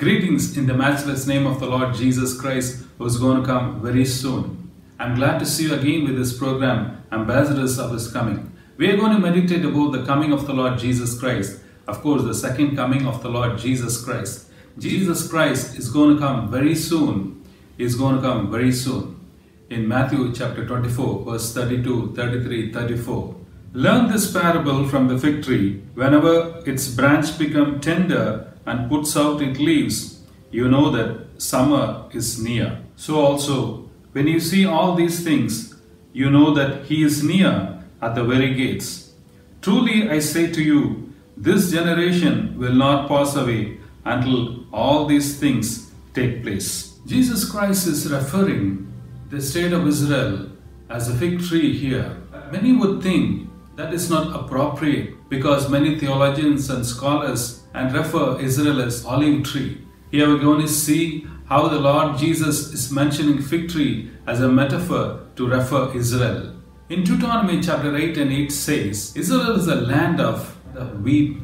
Greetings in the matchless name of the Lord Jesus Christ, who is going to come very soon. I'm glad to see you again with this program, Ambassadors of His Coming. We are going to meditate about the coming of the Lord Jesus Christ. Of course, the second coming of the Lord Jesus Christ. Jesus Christ is going to come very soon. He is going to come very soon. In Matthew chapter 24, verse 32, 33, 34. Learn this parable from the fig tree. Whenever its branch becomes tender and puts out its leaves, you know that summer is near. So also, when you see all these things, you know that He is near at the very gates. Truly I say to you, this generation will not pass away until all these things take place. Jesus Christ is referring the state of Israel as a fig tree here. Many would think that is not appropriate because many theologians and scholars and refer Israel as olive tree. Here we're going to see how the Lord Jesus is mentioning fig tree as a metaphor to refer Israel. In Deuteronomy chapter 8 and 8 says, Israel is a land of the wheat,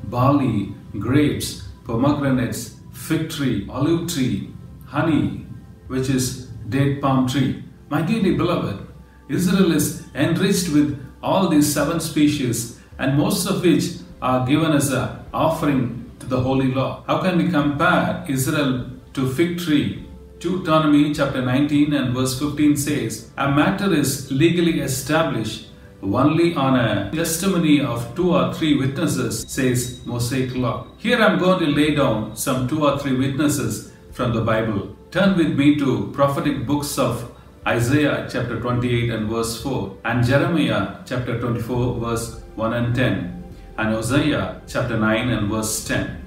barley, grapes, pomegranates, fig tree, olive tree, honey, which is date palm tree. My dearly beloved, Israel is enriched with all these 7 species, and most of which are given as an offering to the Holy Law. How can we compare Israel to fig tree? Deuteronomy chapter 19 and verse 15 says, a matter is legally established only on a testimony of 2 or 3 witnesses, says Mosaic law. Here I am going to lay down some 2 or 3 witnesses from the Bible. Turn with me to prophetic books of Isaiah chapter 28 and verse 4 and Jeremiah chapter 24 verse 1 and 10 and Hosea chapter 9 and verse 10.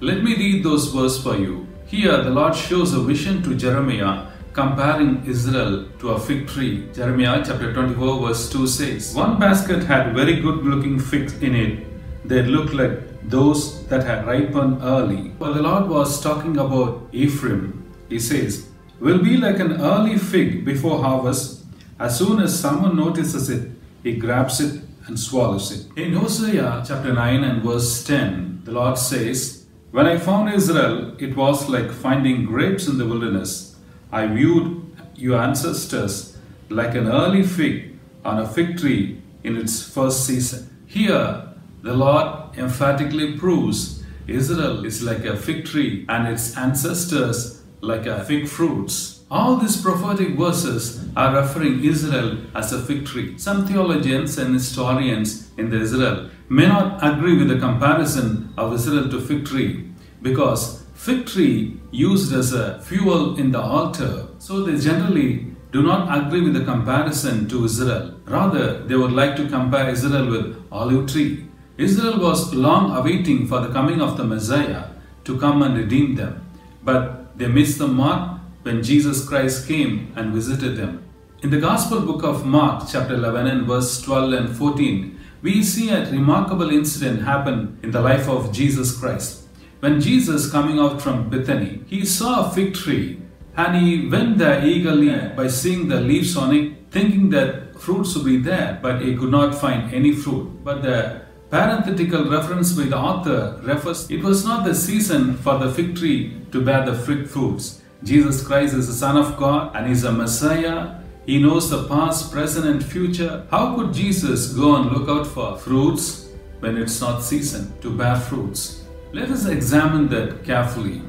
Let me read those verses for you. Here the Lord shows a vision to Jeremiah comparing Israel to a fig tree. Jeremiah chapter 24 verse 2 says, one basket had very good looking figs in it. They looked like those that had ripened early. While the Lord was talking about Ephraim, He says, will be like an early fig before harvest. As soon as someone notices it, he grabs it and swallows it. In Hosea chapter 9 and verse 10, the Lord says, when I found Israel, it was like finding grapes in the wilderness. I viewed your ancestors like an early fig on a fig tree in its first season. Here, the Lord emphatically proves Israel is like a fig tree and its ancestors like a fig fruits. All these prophetic verses are referring Israel as a fig tree. Some theologians and historians in the Israel may not agree with the comparison of Israel to fig tree because fig tree used as a fuel in the altar. So they generally do not agree with the comparison to Israel. Rather, they would like to compare Israel with olive tree. Israel was long awaiting for the coming of the Messiah to come and redeem them. But they missed the mark when Jesus Christ came and visited them. In the Gospel book of Mark chapter 11 and verse 12 and 14, we see a remarkable incident happen in the life of Jesus Christ. When Jesus coming out from Bethany, He saw a fig tree and He went there eagerly by seeing the leaves on it, thinking that fruits would be there, but He could not find any fruit. But the parenthetical reference by the author refers, it was not the season for the fig tree to bear the fig fruits. Jesus Christ is the Son of God and He's a Messiah. He knows the past, present and future. How could Jesus go and look out for fruits when it's not season to bear fruits? Let us examine that carefully.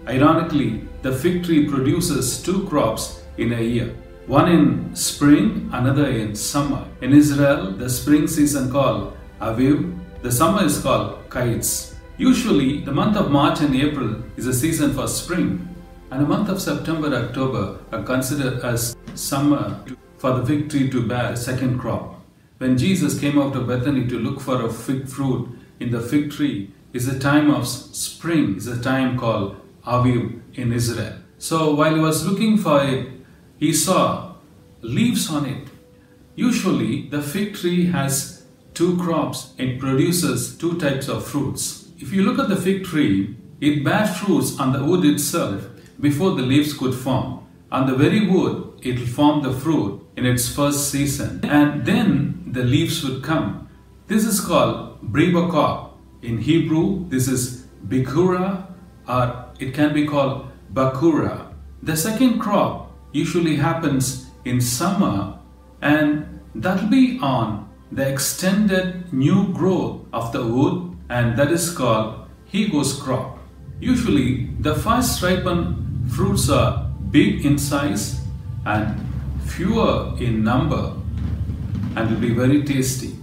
Ironically, the fig tree produces 2 crops in a year. One in spring, another in summer. In Israel, the spring season called Aviv, the summer is called Kites. Usually, the month of March and April is a season for spring, and the month of September and October are considered as summer for the fig tree to bear a second crop. When Jesus came out of Bethany to look for a fig fruit in the fig tree, is a time of spring, is a time called Aviv in Israel. So while He was looking for it, He saw leaves on it. Usually, the fig tree has 2 crops. It produces 2 types of fruits. If you look at the fig tree, it bears fruits on the wood itself before the leaves could form. On the very wood, it will form the fruit in its first season, and then the leaves would come. This is called Bribakok. In Hebrew, this is Bikura or it can be called Bakura. The second crop usually happens in summer, and that'll be on the extended new growth of the wood, and that is called Higos crop. Usually the first ripened fruits are big in size and fewer in number, and will be very tasty.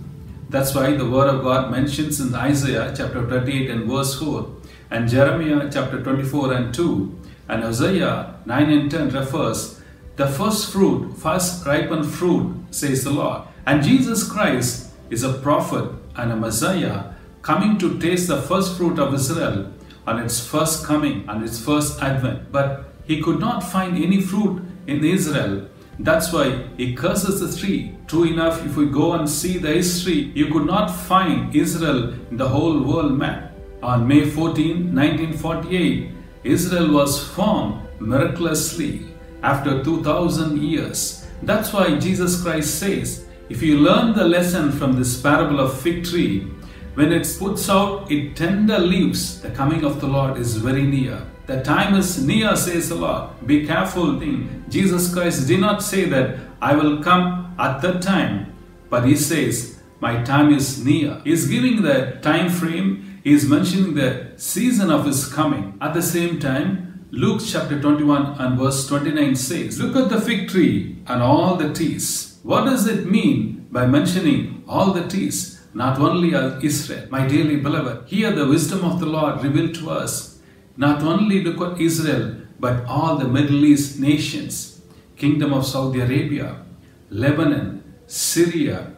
That's why the word of God mentions in Isaiah chapter 38 and verse 4, and Jeremiah chapter 24 and 2, and Hosea 9 and 10 refers the first fruit, first ripened fruit, says the Lord. And Jesus Christ is a prophet and a Messiah coming to taste the first fruit of Israel on its first coming, on its first advent. But he could not find any fruit in Israel. That's why he curses the tree. True enough, if we go and see the history, you could not find Israel in the whole world map. On May 14, 1948, Israel was formed miraculously after 2000 years. That's why Jesus Christ says, if you learn the lesson from this parable of fig tree, when it puts out its tender leaves, the coming of the Lord is very near. The time is near, says the Lord. Be careful. Jesus Christ did not say that I will come at that time, but he says my time is near. He is giving the time frame. He is mentioning the season of his coming. At the same time, Luke chapter 21 and verse 29 says, look at the fig tree and all the trees. What does it mean by mentioning all the trees? Not only Israel. My dearly beloved, here the wisdom of the Lord revealed to us. Not only look at Israel, but all the Middle East nations, Kingdom of Saudi Arabia, Lebanon, Syria,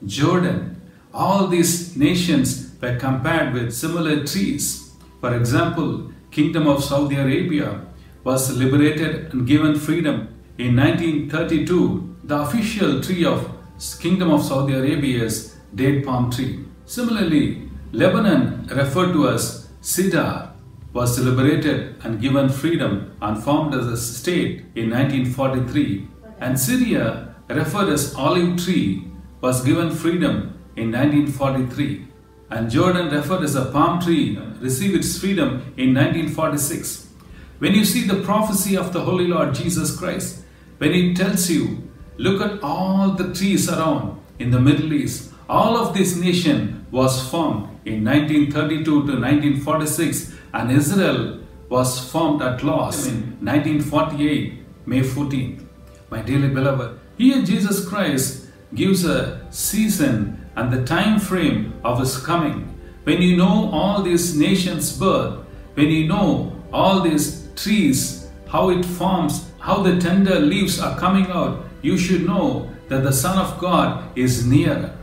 Jordan. All these nations were compared with similar trees. For example, Kingdom of Saudi Arabia was liberated and given freedom in 1932. The official tree of Kingdom of Saudi Arabia is date palm tree. Similarly, Lebanon, referred to as Cedar, was liberated and given freedom and formed as a state in 1943. And Syria, referred as olive tree, was given freedom in 1943. And Jordan, referred as a palm tree, received its freedom in 1946. When you see the prophecy of the Holy Lord Jesus Christ, when it tells you, look at all the trees around in the Middle East, all of this nation was formed in 1932 to 1946, and Israel was formed at last in 1948, May 14th. My dearly beloved, here Jesus Christ gives a season and the time frame of his coming. When you know all these nations' birth, when you know all these trees, how it forms, how the tender leaves are coming out, you should know that the Son of God is nearer.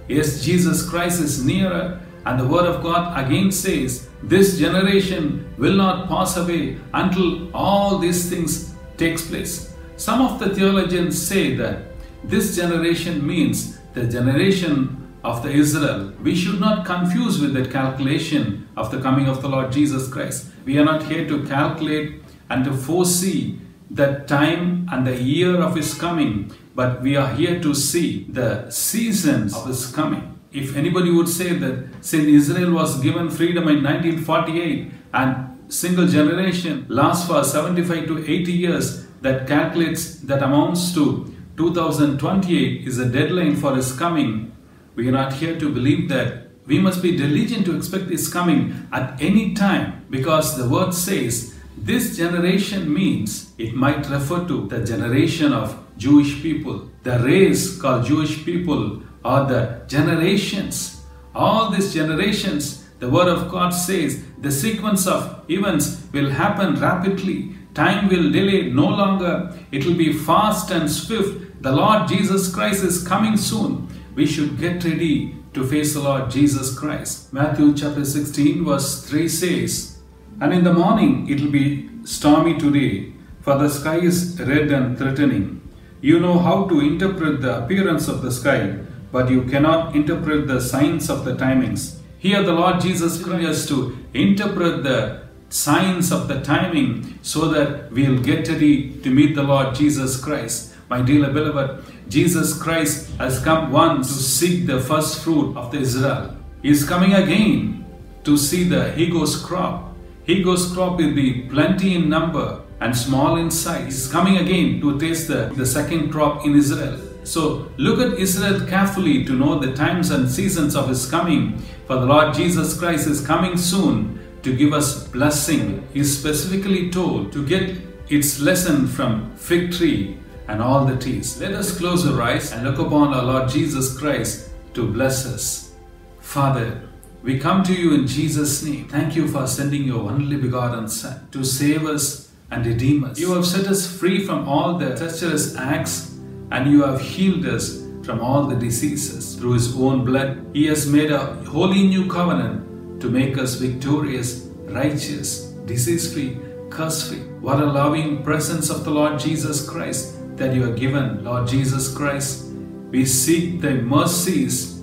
Yes, Jesus Christ is nearer, and the Word of God again says, this generation will not pass away until all these things takes place. Some of the theologians say that this generation means the generation of the Israel. We should not confuse with that calculation of the coming of the Lord Jesus Christ. We are not here to calculate and to foresee the time and the year of his coming, but we are here to see the seasons of his coming. If anybody would say that since Israel was given freedom in 1948 and single generation lasts for 75 to 80 years, that calculates, that amounts to 2028 is a deadline for his coming. We are not here to believe that. We must be diligent to expect his coming at any time, because the word says this generation means it might refer to the generation of Jewish people, the race called Jewish people, or the generations. All these generations, the word of God says the sequence of events will happen rapidly. Time will delay no longer. It will be fast and swift. The Lord Jesus Christ is coming soon. We should get ready to face the Lord Jesus Christ. Matthew chapter 16 verse 3 says, and in the morning it will be stormy today, for the sky is red and threatening. You know how to interpret the appearance of the sky, but you cannot interpret the signs of the timings. Here the Lord Jesus Christ has to interpret the signs of the timing so that we will get ready to meet the Lord Jesus Christ. My dear beloved, Jesus Christ has come once to seek the first fruit of the Israel. He is coming again to see the Higos crop. He goes crop will be plenty in number and small in size. He's coming again to taste the second crop in Israel. So look at Israel carefully to know the times and seasons of His coming. For the Lord Jesus Christ is coming soon to give us blessing. He is specifically told to get its lesson from fig tree and all the trees. Let us close our eyes and look upon our Lord Jesus Christ to bless us. Father, we come to you in Jesus' name. Thank you for sending your only begotten Son to save us and redeem us. You have set us free from all the treacherous acts, and you have healed us from all the diseases. Through His own blood, He has made a holy new covenant to make us victorious, righteous, disease-free, curse-free. What a loving presence of the Lord Jesus Christ that you have given, Lord Jesus Christ. We seek the mercies,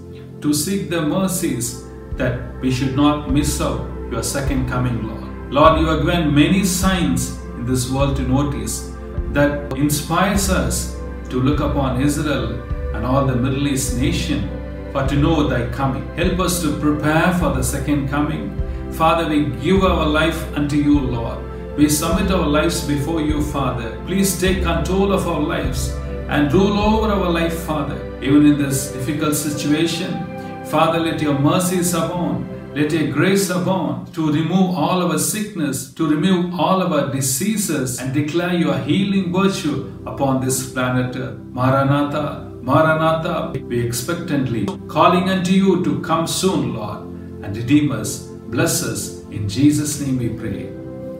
that we should not miss out your second coming, Lord. Lord, you have given many signs in this world to notice that inspires us to look upon Israel and all the Middle East nation for to know thy coming. Help us to prepare for the second coming. Father, we give our life unto you, Lord. We submit our lives before you, Father. Please take control of our lives and rule over our life, Father. Even in this difficult situation, Father, let your mercies abound. Let your grace abound to remove all our sickness, to remove all our diseases, and declare your healing virtue upon this planet Earth. Maranatha, Maranatha, we expectantly calling unto you to come soon, Lord, and redeem us, bless us. In Jesus' name we pray.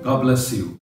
God bless you.